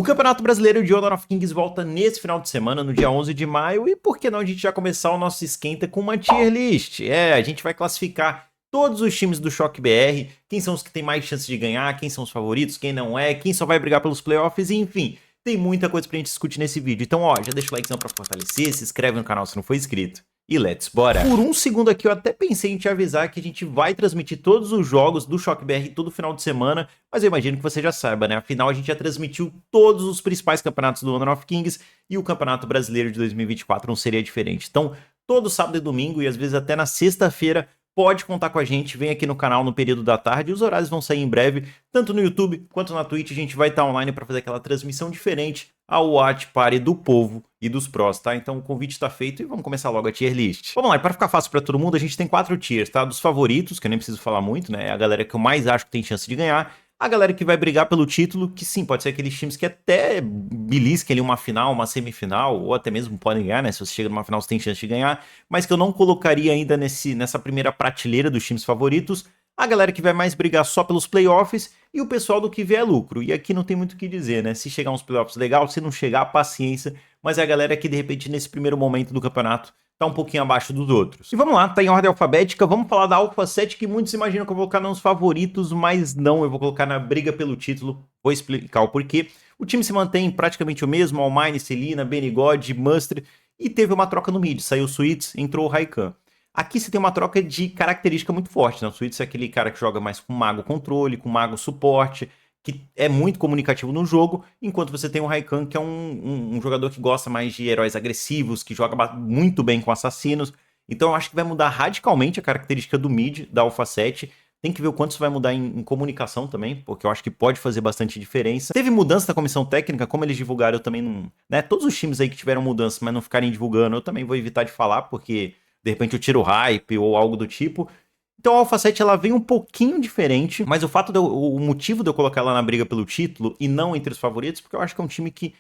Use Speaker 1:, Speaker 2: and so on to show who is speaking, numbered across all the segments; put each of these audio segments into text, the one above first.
Speaker 1: O Campeonato Brasileiro de Honor of Kings volta nesse final de semana, no dia 11 de maio, e por que não a gente já começar o nosso esquenta com uma tier list? A gente vai classificar todos os times do Choque BR, quem são os que têm mais chance de ganhar, quem são os favoritos, quem não é, quem só vai brigar pelos playoffs, enfim, tem muita coisa pra gente discutir nesse vídeo. Então, já deixa o likezão pra fortalecer, se inscreve no canal se não for inscrito. E let's bora! Por um segundo aqui eu até pensei em te avisar que a gente vai transmitir todos os jogos do Choque BR todo final de semana, mas eu imagino que você já saiba, né? Afinal, a gente já transmitiu todos os principais campeonatos do Honor of Kings e o Campeonato Brasileiro de 2024 não seria diferente. Então, todo sábado e domingo e às vezes até na sexta-feira, pode contar com a gente, vem aqui no canal no período da tarde, os horários vão sair em breve, tanto no YouTube quanto na Twitch, a gente vai estar online para fazer aquela transmissão diferente ao Watch Party do povo e dos pros, tá? Então o convite está feito e vamos começar logo a tier list. Vamos lá, e para ficar fácil para todo mundo, a gente tem 4 tiers, tá? Dos favoritos, que eu nem preciso falar muito, né? É a galera que eu mais acho que tem chance de ganhar. A galera que vai brigar pelo título, que sim, pode ser aqueles times que até belisquem ali uma final, uma semifinal, ou até mesmo podem ganhar, né? Se você chega numa final, você tem chance de ganhar, mas que eu não colocaria ainda nessa primeira prateleira dos times favoritos. A galera que vai mais brigar só pelos playoffs e o pessoal do que vier lucro. E aqui não tem muito o que dizer, né? Se chegar uns playoffs legal, se não chegar, paciência. Mas é a galera que, de repente, nesse primeiro momento do campeonato, tá um pouquinho abaixo dos outros. E vamos lá, tá em ordem alfabética, vamos falar da Alpha 7, que muitos imaginam que eu vou colocar nos favoritos, mas não, eu vou colocar na briga pelo título, vou explicar o porquê. O time se mantém praticamente o mesmo, Almine, Celina, Benigod, Muster, e teve uma troca no mid, saiu o Sweets, entrou o Raikhan. Aqui você tem uma troca de característica muito forte, né? O Sweets é aquele cara que joga mais com mago controle, com mago suporte, que é muito comunicativo no jogo, enquanto você tem o Raikhan, que é um jogador que gosta mais de heróis agressivos, que joga muito bem com assassinos. Então eu acho que vai mudar radicalmente a característica do mid da Alpha 7. Tem que ver o quanto isso vai mudar em comunicação também, porque eu acho que pode fazer bastante diferença. Teve mudança da comissão técnica, como eles divulgaram, eu também não... né? Todos os times aí que tiveram mudança, mas não ficarem divulgando, eu também vou evitar de falar, porque de repente eu tiro hype ou algo do tipo. Então a Alpha 7 ela vem um pouquinho diferente, mas o fato o motivo de eu colocar ela na briga pelo título e não entre os favoritos, porque eu acho que é um time que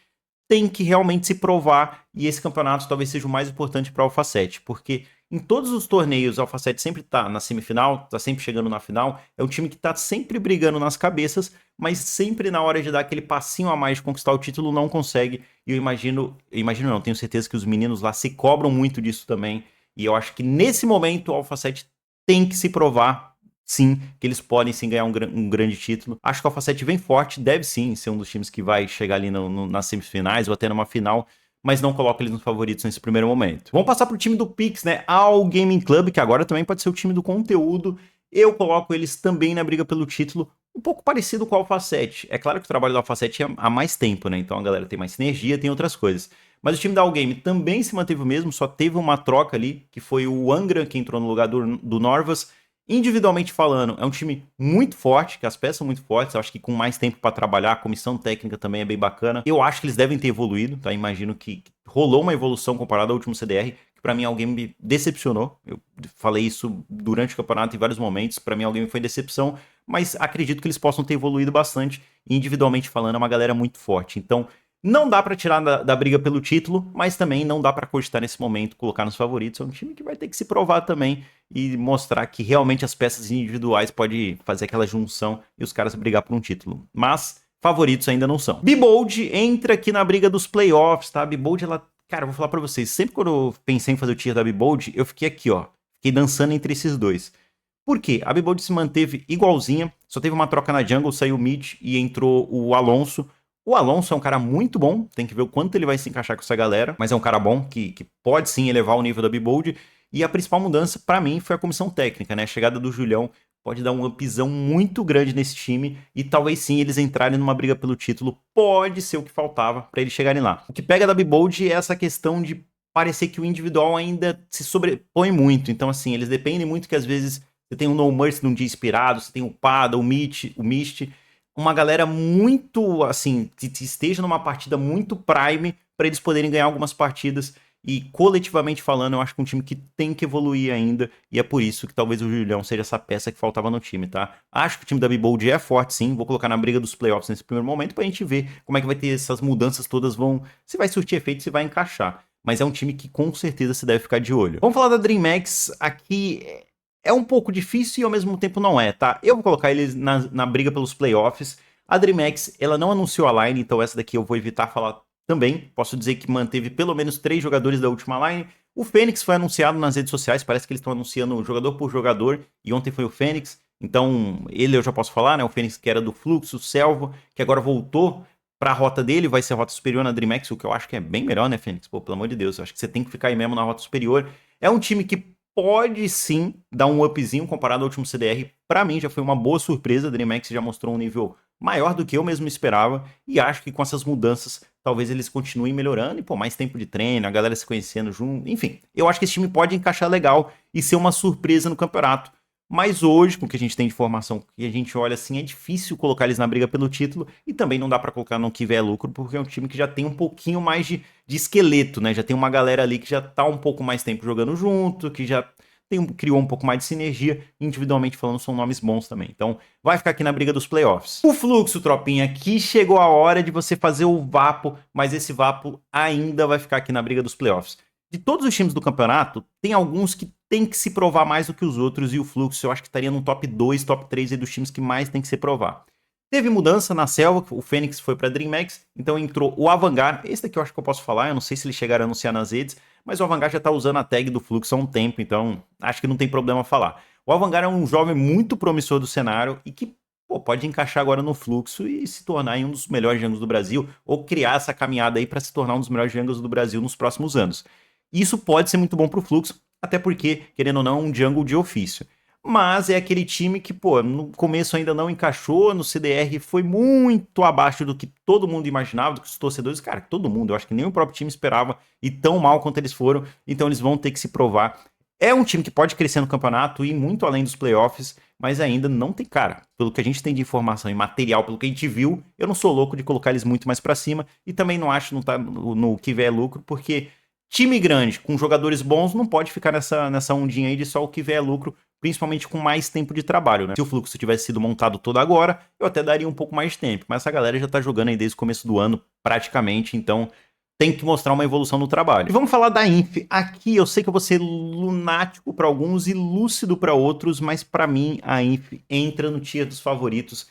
Speaker 1: tem que realmente se provar, e esse campeonato talvez seja o mais importante para a Alpha 7, porque em todos os torneios a Alpha 7 sempre tá na semifinal, tá sempre chegando na final, é um time que tá sempre brigando nas cabeças, mas sempre na hora de dar aquele passinho a mais de conquistar o título não consegue, e eu imagino não, tenho certeza que os meninos lá se cobram muito disso também, e eu acho que nesse momento a Alpha 7 tem que se provar, sim, que eles podem sim ganhar um grande título. Acho que a Alpha 7 vem forte, deve sim ser um dos times que vai chegar ali nas semifinais ou até numa final, mas não coloco eles nos favoritos nesse primeiro momento. Vamos passar pro time do Pix, né? Ao Gaming Club, que agora também pode ser o time do conteúdo. Eu coloco eles também na briga pelo título, um pouco parecido com a Alpha 7. É claro que o trabalho da Alpha 7 é há mais tempo, né? Então a galera tem mais sinergia, tem outras coisas. Mas o time da Allgame também se manteve o mesmo, só teve uma troca ali, que foi o Angra, que entrou no lugar do Norvas. Individualmente falando, é um time muito forte, que as peças são muito fortes, eu acho que com mais tempo para trabalhar, a comissão técnica também é bem bacana. Eu acho que eles devem ter evoluído, tá? Imagino que rolou uma evolução comparada ao último CDR, que para mim a Allgame me decepcionou. Eu falei isso durante o campeonato em vários momentos, para mim a Allgame foi decepção, mas acredito que eles possam ter evoluído bastante. Individualmente falando, é uma galera muito forte. Então, não dá pra tirar da briga pelo título, mas também não dá pra cogitar nesse momento, colocar nos favoritos. É um time que vai ter que se provar também e mostrar que realmente as peças individuais podem fazer aquela junção e os caras brigar por um título. Mas favoritos ainda não são. Bibold entra aqui na briga dos playoffs, tá? Bibold, ela... Cara, eu vou falar pra vocês, sempre quando eu pensei em fazer o tier da Bibold, eu fiquei aqui, ó. Fiquei dançando entre esses dois. Por quê? A Bibold se manteve igualzinha, só teve uma troca na jungle, saiu o mid e entrou o Alonso. O Alonso é um cara muito bom, tem que ver o quanto ele vai se encaixar com essa galera, mas é um cara bom que pode sim elevar o nível da Bibold. E a principal mudança, pra mim, foi a comissão técnica, né? A chegada do Julião pode dar um upzão muito grande nesse time e talvez sim eles entrarem numa briga pelo título, pode ser o que faltava pra eles chegarem lá. O que pega da Bibold é essa questão de parecer que o individual ainda se sobrepõe muito, então assim, eles dependem muito que às vezes você tem um No Mercy num dia inspirado, você tem o Pada, o Mist, uma galera muito, assim, que esteja numa partida muito prime para eles poderem ganhar algumas partidas. E coletivamente falando, eu acho que é um time que tem que evoluir ainda. E é por isso que talvez o Julião seja essa peça que faltava no time, tá? Acho que o time da Bibold é forte, sim. Vou colocar na briga dos playoffs nesse primeiro momento pra gente ver como é que vai ter essas mudanças todas vão... Se vai surtir efeito, se vai encaixar. Mas é um time que com certeza se deve ficar de olho. Vamos falar da DreamHack. Aqui é um pouco difícil e ao mesmo tempo não é, tá? Eu vou colocar eles na briga pelos playoffs. A DreamHack, ela não anunciou a line, então essa daqui eu vou evitar falar também. Posso dizer que manteve pelo menos 3 jogadores da última line. O Fênix foi anunciado nas redes sociais, parece que eles estão anunciando jogador por jogador, e ontem foi o Fênix. Então, ele eu já posso falar, né? O Fênix que era do Fluxo, o Selvo, que agora voltou pra rota dele, vai ser a rota superior na DreamHack, o que eu acho que é bem melhor, né, Fênix? Pô, pelo amor de Deus, eu acho que você tem que ficar aí mesmo na rota superior. É um time que pode sim dar um upzinho comparado ao último CDR. Pra mim já foi uma boa surpresa, a DreamHack já mostrou um nível maior do que eu mesmo esperava, e acho que com essas mudanças talvez eles continuem melhorando, e pô, mais tempo de treino, a galera se conhecendo junto, enfim. Eu acho que esse time pode encaixar legal e ser uma surpresa no campeonato. Mas hoje, com o que a gente tem de informação, que a gente olha assim, é difícil colocar eles na briga pelo título, e também não dá pra colocar no que vier lucro, porque é um time que já tem um pouquinho mais de esqueleto, né? Já tem uma galera ali que já tá um pouco mais tempo jogando junto, que já criou um pouco mais de sinergia, individualmente falando, são nomes bons também. Então, vai ficar aqui na briga dos playoffs. O Fluxo, tropinha, aqui chegou a hora de você fazer o Vapo, mas esse Vapo ainda vai ficar aqui na briga dos playoffs. De todos os times do campeonato, tem alguns que tem que se provar mais do que os outros, e o Fluxo eu acho que estaria no top 2, top 3 aí dos times que mais tem que se provar. Teve mudança na selva, o Fênix foi para DreamHack, então entrou o Avangar. Esse daqui eu acho que eu posso falar, eu não sei se eles chegaram a anunciar nas redes, mas o Avangar já tá usando a tag do Fluxo há um tempo, então acho que não tem problema falar. O Avangar é um jovem muito promissor do cenário e que pode encaixar agora no Fluxo e se tornar um dos melhores jungles do Brasil, ou criar essa caminhada aí para se tornar um dos melhores jungles do Brasil nos próximos anos. Isso pode ser muito bom pro Fluxo, até porque, querendo ou não, é um jungle de ofício. Mas é aquele time que, pô, no começo ainda não encaixou, no CDR foi muito abaixo do que todo mundo imaginava, do que os torcedores, cara, todo mundo, eu acho que nem o próprio time esperava, e tão mal quanto eles foram, então eles vão ter que se provar. É um time que pode crescer no campeonato e ir muito além dos playoffs, mas ainda não tem cara. Pelo que a gente tem de informação e material, pelo que a gente viu, eu não sou louco de colocar eles muito mais pra cima, e também não acho não tá no que vier lucro, porque time grande, com jogadores bons, não pode ficar nessa ondinha aí de só o que vier lucro, principalmente com mais tempo de trabalho, né? Se o Fluxo tivesse sido montado todo agora, eu até daria um pouco mais de tempo, mas essa galera já tá jogando aí desde o começo do ano, praticamente, então tem que mostrar uma evolução no trabalho. E vamos falar da Inf. Aqui eu sei que eu vou ser lunático para alguns e lúcido para outros, mas para mim a Inf entra no tier dos favoritos.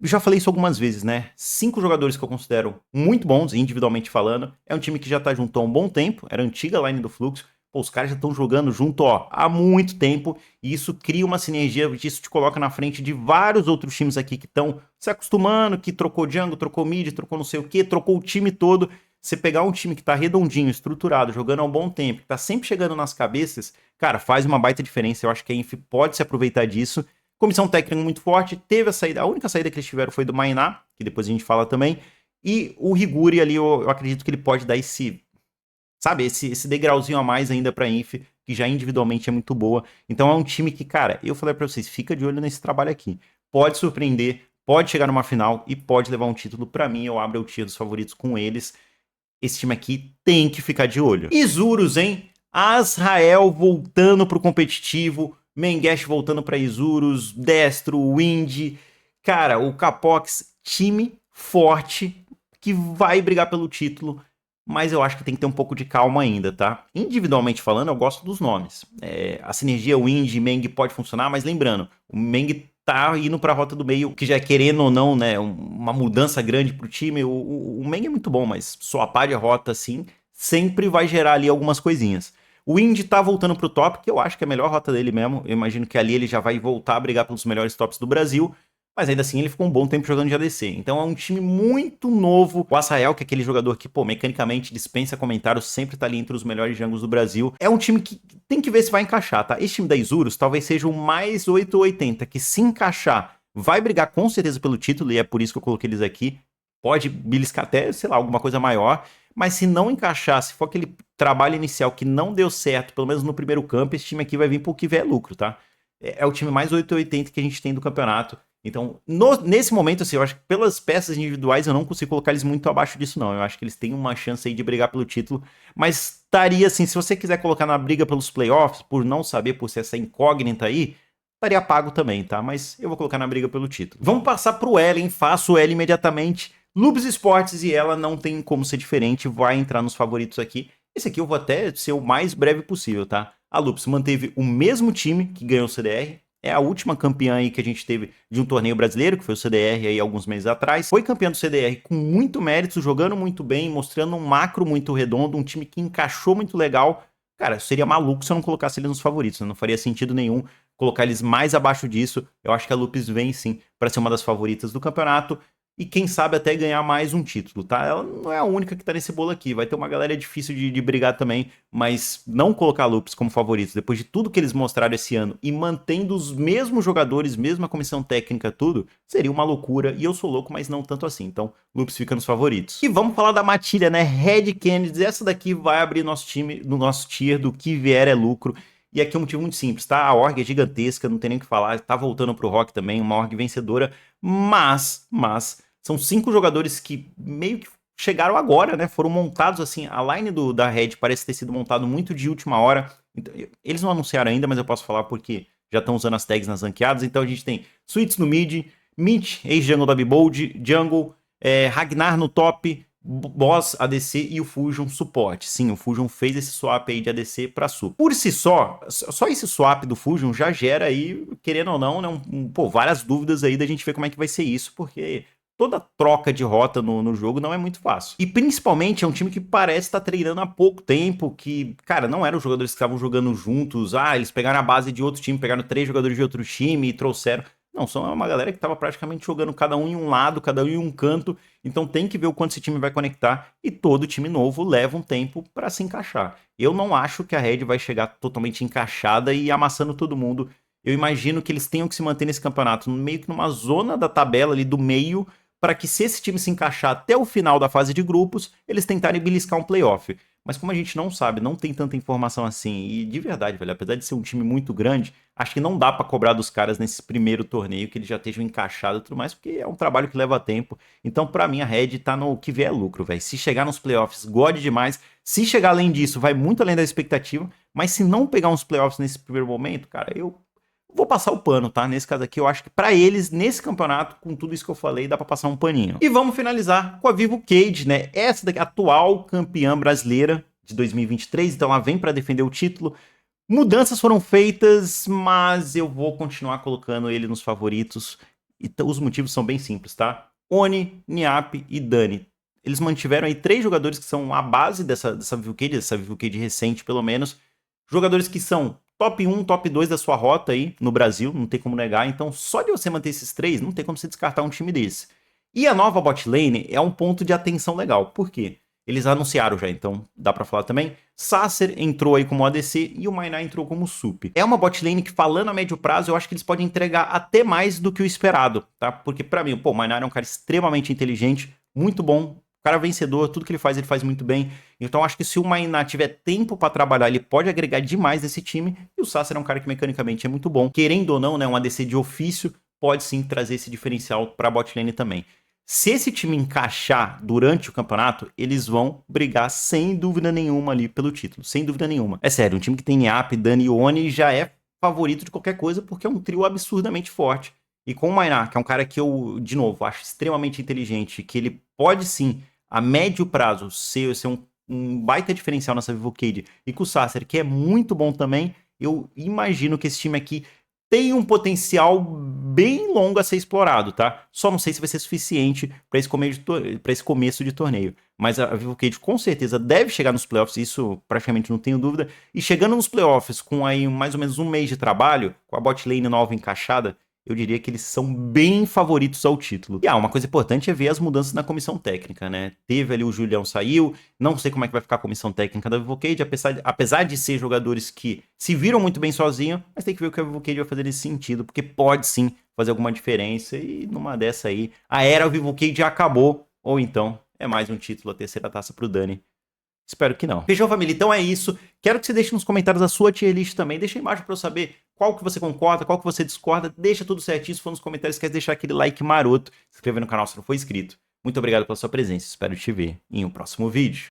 Speaker 1: Já falei isso algumas vezes, né? 5 jogadores que eu considero muito bons, individualmente falando. É um time que já tá junto há um bom tempo, era a antiga line do Fluxo. Pô, os caras já estão jogando junto, ó, há muito tempo, e isso cria uma sinergia, isso te coloca na frente de vários outros times aqui que estão se acostumando, que trocou jungle, trocou mid, trocou não sei o que, trocou o time todo. Você pegar um time que tá redondinho, estruturado, jogando há um bom tempo, que tá sempre chegando nas cabeças, cara, faz uma baita diferença. Eu acho que a Inf pode se aproveitar disso. Comissão técnica muito forte, teve a saída, a única saída que eles tiveram foi do Mainá, que depois a gente fala também, e o Riguri ali, eu acredito que ele pode dar esse, sabe, esse degrauzinho a mais ainda pra Inf, que já individualmente é muito boa. Então é um time que, cara, eu falei pra vocês, fica de olho nesse trabalho aqui. Pode surpreender, pode chegar numa final e pode levar um título. Pra mim, eu abro o tier dos favoritos com eles. Esse time aqui tem que ficar de olho. Isurus, hein? Azrael voltando pro competitivo, Mengesh voltando para Isurus, Destro, Wind. Cara, o Capox, time forte que vai brigar pelo título, mas eu acho que tem que ter um pouco de calma ainda, tá? Individualmente falando, eu gosto dos nomes. A sinergia Wind e Meng pode funcionar, mas lembrando, o Meng tá indo pra rota do meio, que já é querendo ou não, né, uma mudança grande pro time. O Meng é muito bom, mas swapar de rota, assim, sempre vai gerar ali algumas coisinhas. O Wind tá voltando pro top, que eu acho que é a melhor rota dele mesmo. Eu imagino que ali ele já vai voltar a brigar pelos melhores tops do Brasil. Mas ainda assim ele ficou um bom tempo jogando de ADC. Então é um time muito novo. O Azrael, que é aquele jogador que, pô, mecanicamente dispensa comentários, sempre tá ali entre os melhores jungles do Brasil. É um time que tem que ver se vai encaixar, tá? Esse time da Isurus talvez seja o mais 880, que se encaixar, vai brigar com certeza pelo título, e é por isso que eu coloquei eles aqui. Pode beliscar até, sei lá, alguma coisa maior. Mas se não encaixar, se for aquele trabalho inicial que não deu certo, pelo menos no primeiro campo, esse time aqui vai vir por que vier lucro, tá? É o time mais 880 que a gente tem do campeonato. Então, nesse momento, assim, eu acho que pelas peças individuais eu não consigo colocar eles muito abaixo disso, não. Eu acho que eles têm uma chance aí de brigar pelo título. Mas estaria, assim, se você quiser colocar na briga pelos playoffs, por não saber, por ser essa incógnita aí, estaria pago também, tá? Mas eu vou colocar na briga pelo título. Vamos passar pro L, hein? Faço o L imediatamente. Lubes Esportes, e ela não tem como ser diferente, vai entrar nos favoritos aqui. Esse aqui eu vou até ser o mais breve possível, tá? A Lubes manteve o mesmo time que ganhou o CDR, é a última campeã aí que a gente teve de um torneio brasileiro, que foi o CDR aí alguns meses atrás. Foi campeã do CDR com muito mérito, jogando muito bem, mostrando um macro muito redondo, um time que encaixou muito legal. Cara, seria maluco se eu não colocasse eles nos favoritos, né? Não faria sentido nenhum colocar eles mais abaixo disso. Eu acho que a Lupus vem sim para ser uma das favoritas do campeonato e quem sabe até ganhar mais um título, tá? Ela não é a única que tá nesse bolo aqui, vai ter uma galera difícil de brigar também, mas não colocar a Lupus como favoritos depois de tudo que eles mostraram esse ano e mantendo os mesmos jogadores, mesma comissão técnica, tudo, seria uma loucura e eu sou louco, mas não tanto assim, então Lupus fica nos favoritos. E vamos falar da matilha, né? Red Canids, essa daqui vai abrir nosso time, no nosso tier do que vier é lucro. E aqui é um motivo muito simples, tá? A org é gigantesca, não tem nem o que falar, tá voltando pro Rock também, uma org vencedora, mas são 5 jogadores que meio que chegaram agora, né? Foram montados assim. A line da Red parece ter sido montado muito de última hora. Então, eles não anunciaram ainda, mas eu posso falar porque já estão usando as tags nas ranqueadas. Então a gente tem Sweets no mid, Mitch, ex-jungle da Bibold, Jungle, Ragnar no top, Boss ADC e o Fusion suporte. Sim, o Fusion fez esse swap aí de ADC para sup. Por si só esse swap do Fusion já gera aí, querendo ou não, né, várias dúvidas aí da gente ver como é que vai ser isso, porque toda troca de rota no jogo não é muito fácil. E principalmente é um time que parece estar treinando há pouco tempo, que, cara, não eram os jogadores que estavam jogando juntos. Ah, eles pegaram a base de outro time, pegaram 3 jogadores de outro time e trouxeram. Não, são uma galera que estava praticamente jogando cada um em um lado, cada um em um canto. Então tem que ver o quanto esse time vai conectar. E todo time novo leva um tempo para se encaixar. Eu não acho que a Red vai chegar totalmente encaixada e amassando todo mundo. Eu imagino que eles tenham que se manter nesse campeonato meio que numa zona da tabela ali do meio, para que se esse time se encaixar até o final da fase de grupos, eles tentarem beliscar um playoff. Mas como a gente não sabe, não tem tanta informação assim, e de verdade, velho, apesar de ser um time muito grande, acho que não dá para cobrar dos caras nesse primeiro torneio que eles já estejam encaixados e tudo mais, porque é um trabalho que leva tempo. Então, para mim, a Red tá no que vier lucro, velho. Se chegar nos playoffs, gode demais. Se chegar além disso, vai muito além da expectativa. Mas se não pegar uns playoffs nesse primeiro momento, cara, eu vou passar o pano, tá? Nesse caso aqui, eu acho que pra eles, nesse campeonato, com tudo isso que eu falei, dá pra passar um paninho. E vamos finalizar com a Vivo Cage, né? Essa daqui, atual campeã brasileira de 2023, então ela vem pra defender o título. Mudanças foram feitas, mas eu vou continuar colocando ele nos favoritos. Então, os motivos são bem simples, tá? Oni, Niap e Dani. Eles mantiveram aí 3 jogadores que são a base dessa Vivo Cage recente, pelo menos. Jogadores que são top 1, top 2 da sua rota aí no Brasil, não tem como negar. Então, só de você manter esses 3, não tem como você descartar um time desse. E a nova bot lane é um ponto de atenção legal. Por quê? Eles anunciaram já, então dá pra falar também. Sacer entrou aí como ADC e o Mainá entrou como sup. É uma bot lane que, falando a médio prazo, eu acho que eles podem entregar até mais do que o esperado, tá? Porque pra mim, pô, o Mainá é um cara extremamente inteligente, muito bom, cara vencedor, tudo que ele faz muito bem. Então acho que se o Mainá tiver tempo pra trabalhar, ele pode agregar demais nesse time. E o Sacer é um cara que mecanicamente é muito bom. Querendo ou não, né, um ADC de ofício pode sim trazer esse diferencial pra bot lane também. Se esse time encaixar durante o campeonato, eles vão brigar sem dúvida nenhuma ali pelo título, sem dúvida nenhuma. É sério, um time que tem Niap, Dani e Oni já é favorito de qualquer coisa porque é um trio absurdamente forte. E com o Mainá, que é um cara que eu, de novo, acho extremamente inteligente, que ele pode sim, a médio prazo, ser um baita diferencial nessa Vivo Cage, e com o Sacer, que é muito bom também, eu imagino que esse time aqui tem um potencial bem longo a ser explorado, tá? Só não sei se vai ser suficiente para esse começo de torneio. Mas a Vivo Cage com certeza deve chegar nos playoffs, isso praticamente não tenho dúvida. E chegando nos playoffs com aí mais ou menos um mês de trabalho, com a bot lane nova encaixada, eu diria que eles são bem favoritos ao título. E uma coisa importante é ver as mudanças na comissão técnica, né? Teve ali o Julião saiu, não sei como é que vai ficar a comissão técnica da Vivo Cage, apesar de ser jogadores que se viram muito bem sozinhos, mas tem que ver o que a Vivo Cage vai fazer nesse sentido, porque pode sim fazer alguma diferença, e numa dessa aí, a era Vivo Cage acabou, ou então é mais um título, a terceira taça pro Dani. Espero que não. Fechou, família? Então é isso. Quero que você deixe nos comentários a sua tier list também. Deixa aí embaixo pra eu saber qual que você concorda, qual que você discorda. Deixa tudo certinho. Se for nos comentários, quer deixar aquele like maroto. Se inscrever no canal se não for inscrito. Muito obrigado pela sua presença. Espero te ver em um próximo vídeo.